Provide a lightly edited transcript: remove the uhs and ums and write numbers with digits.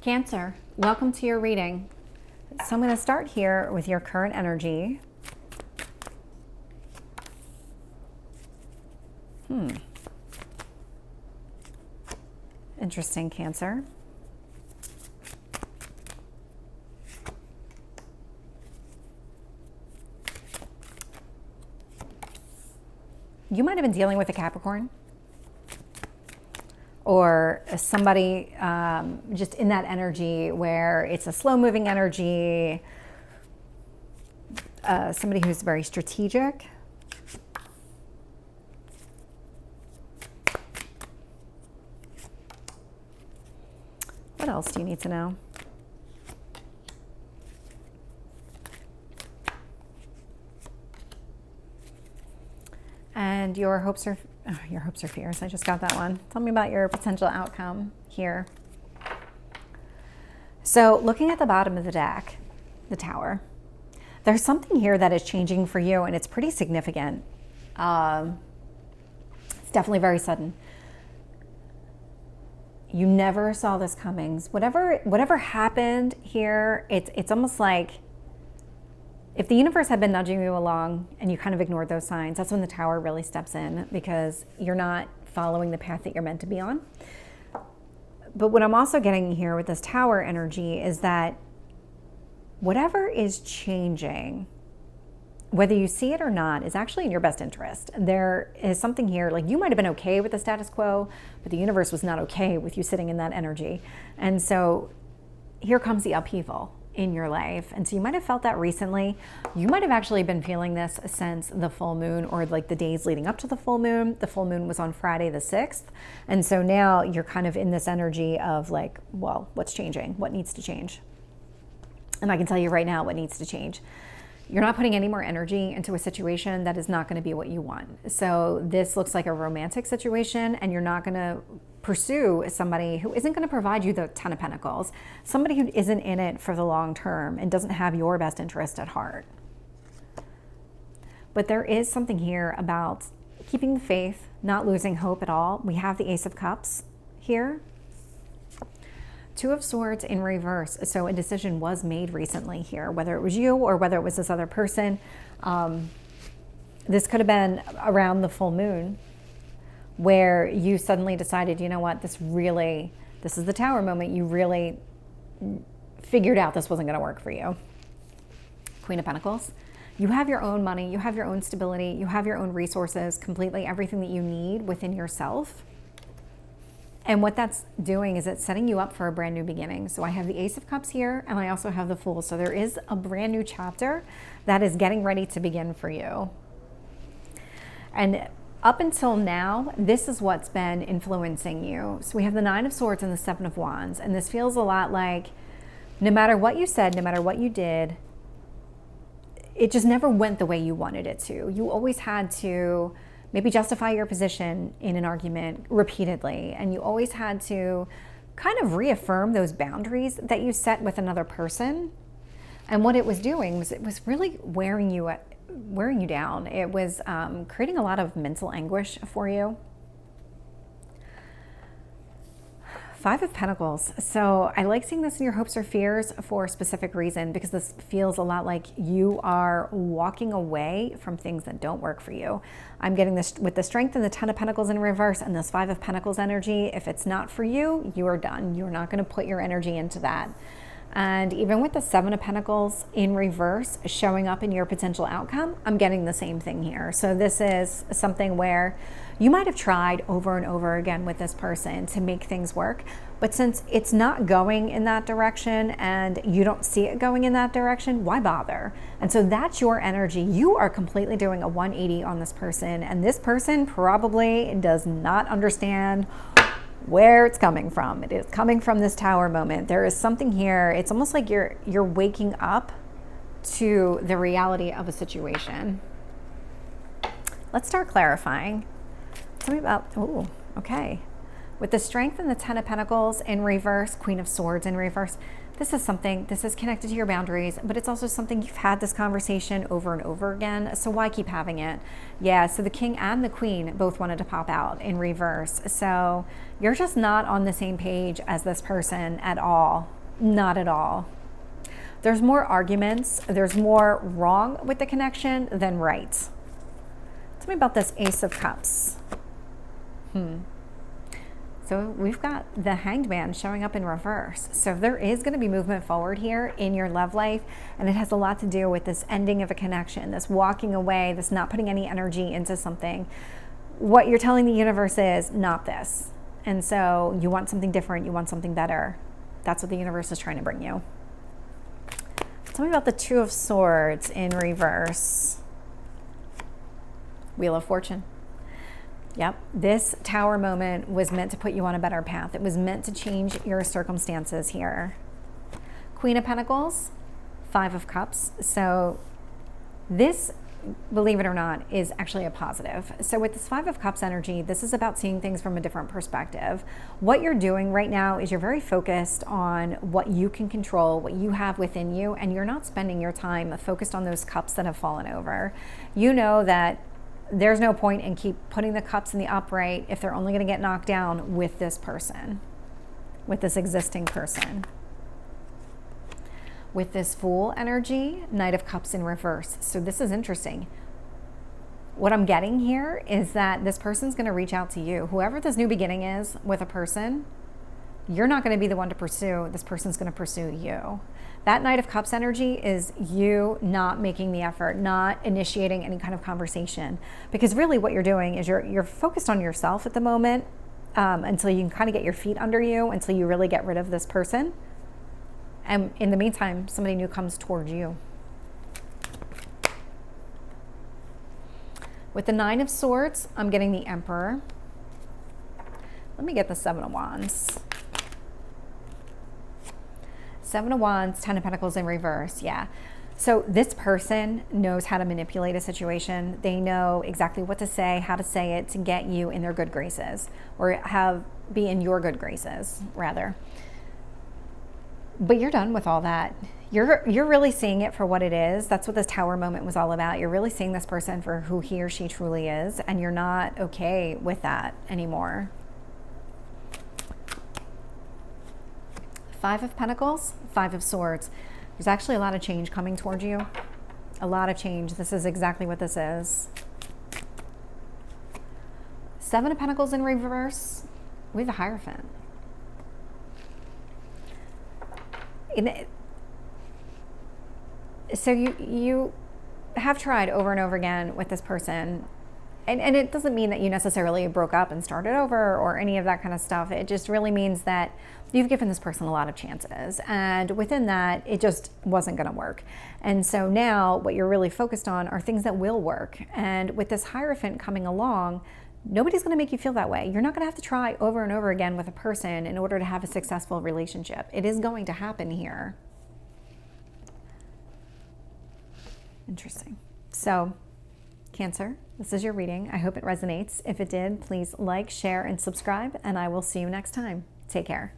Cancer, welcome to your reading. So I'm going to start here with your current energy. Interesting, Cancer. You might have been dealing with a Capricorn or somebody just in that energy where it's a slow-moving energy, somebody who's very strategic. What else do you need to know? And your hopes or fears. I just got that one. Tell me about your potential outcome here. So looking at the bottom of the deck, the Tower, there's something here that is changing for you, and it's pretty significant. It's definitely very sudden. You never saw this coming. Whatever happened here, it's almost like if the universe had been nudging you along and you kind of ignored those signs, that's when the Tower really steps in, because you're not following the path that you're meant to be on. But what I'm also getting here with this Tower energy is that whatever is changing, whether you see it or not, is actually in your best interest. There is something here, like you might have been okay with the status quo, but the universe was not okay with you sitting in that energy. And so here comes the upheaval in your life. And so you might have felt that recently. You might have actually been feeling this since the full moon, or like the days leading up to the full moon. The full moon was on Friday the 6th. And so now you're kind of in this energy of like, well, what's changing? What needs to change? And I can tell you right now what needs to change. You're not putting any more energy into a situation that is not going to be what you want. So this looks like a romantic situation, and you're not going to pursue somebody who isn't going to provide you the 10 of Pentacles, somebody who isn't in it for the long term and doesn't have your best interest at heart. But there is something here about keeping the faith, not losing hope at all. We have the Ace of Cups here. Two of Swords in reverse. So a decision was made recently here, whether it was you or whether it was this other person. This could have been around the full moon, where you suddenly decided, you know what, this is the Tower moment. You really figured out this wasn't going to work for you. Queen of Pentacles. You have your own money. You have your own stability. You have your own resources, completely everything that you need within yourself. And what that's doing is it's setting you up for a brand new beginning. So I have the Ace of Cups here, and I also have the Fool. So there is a brand new chapter that is getting ready to begin for you. And up until now, this is what's been influencing you. So we have the Nine of Swords and the Seven of Wands. And this feels a lot like no matter what you said, no matter what you did, it just never went the way you wanted it to. You always had to maybe justify your position in an argument repeatedly. And you always had to kind of reaffirm those boundaries that you set with another person. And what it was doing was it was really wearing you down. It was creating a lot of mental anguish for you. Five of Pentacles. So I like seeing this in your hopes or fears for a specific reason, because this feels a lot like you are walking away from things that don't work for you. I'm getting this with the Strength and the Ten of Pentacles in reverse and this Five of Pentacles energy. If it's not for you, you are done. You're not going to put your energy into that. And even with the Seven of Pentacles in reverse showing up in your potential outcome, I'm getting the same thing here. So this is something where you might have tried over and over again with this person to make things work, but since it's not going in that direction and you don't see it going in that direction, why bother? And so that's your energy. You are completely doing a 180 on this person, and this person probably does not understand where it's coming from. It is coming from this Tower moment. There is something here. It's almost like you're waking up to the reality of a situation. Let's start clarifying. Tell me about, okay. With the Strength and the Ten of Pentacles in reverse, Queen of Swords in reverse, this is something, this is connected to your boundaries, but it's also something you've had this conversation over and over again, so why keep having it? Yeah, so the King and the Queen both wanted to pop out in reverse. So you're just not on the same page as this person at all. Not at all. There's more arguments, there's more wrong with the connection than right. Tell me about this Ace of Cups. So we've got the Hanged Man showing up in reverse. So there is going to be movement forward here in your love life, and it has a lot to do with this ending of a connection, this walking away, this not putting any energy into something. What you're telling the universe is not this. And so you want something different, you want something better. That's what the universe is trying to bring you. Tell me about the Two of Swords in reverse. Wheel of Fortune. Yep, this Tower moment was meant to put you on a better path. It was meant to change your circumstances here. Queen of Pentacles, Five of Cups. So this, believe it or not, is actually a positive. So with this Five of Cups energy, this is about seeing things from a different perspective. What you're doing right now is you're very focused on what you can control, what you have within you, and you're not spending your time focused on those cups that have fallen over. You know that there's no point in keep putting the cups in the upright if they're only going to get knocked down with this person, with this existing person. With this Fool energy, Knight of Cups in reverse. So this is interesting. What I'm getting here is that this person's going to reach out to you. Whoever this new beginning is with a person, you're not going to be the one to pursue. This person's going to pursue you. That Knight of Cups energy is you not making the effort, not initiating any kind of conversation. Because really what you're doing is you're focused on yourself at the moment until you can kind of get your feet under you, until you really get rid of this person. And in the meantime, somebody new comes towards you. With the Nine of Swords, I'm getting the Emperor. Let me get the Seven of Wands. Seven of Wands, Ten of Pentacles in reverse, yeah. So this person knows how to manipulate a situation. They know exactly what to say, how to say it to get you in their good graces, or be in your good graces, rather. But you're done with all that. You're really seeing it for what it is. That's what this Tower moment was all about. You're really seeing this person for who he or she truly is, and you're not okay with that anymore. Five of Pentacles, Five of Swords. There's actually a lot of change coming towards you. A lot of change. This is exactly what this is. Seven of Pentacles in reverse. We have the Hierophant. So you have tried over and over again with this person. And it doesn't mean that you necessarily broke up and started over or any of that kind of stuff. It just really means that you've given this person a lot of chances. And within that, it just wasn't going to work. And so now what you're really focused on are things that will work. And with this Hierophant coming along, nobody's going to make you feel that way. You're not going to have to try over and over again with a person in order to have a successful relationship. It is going to happen here. Interesting. So, Cancer, this is your reading. I hope it resonates. If it did, please like, share, and subscribe, and I will see you next time. Take care.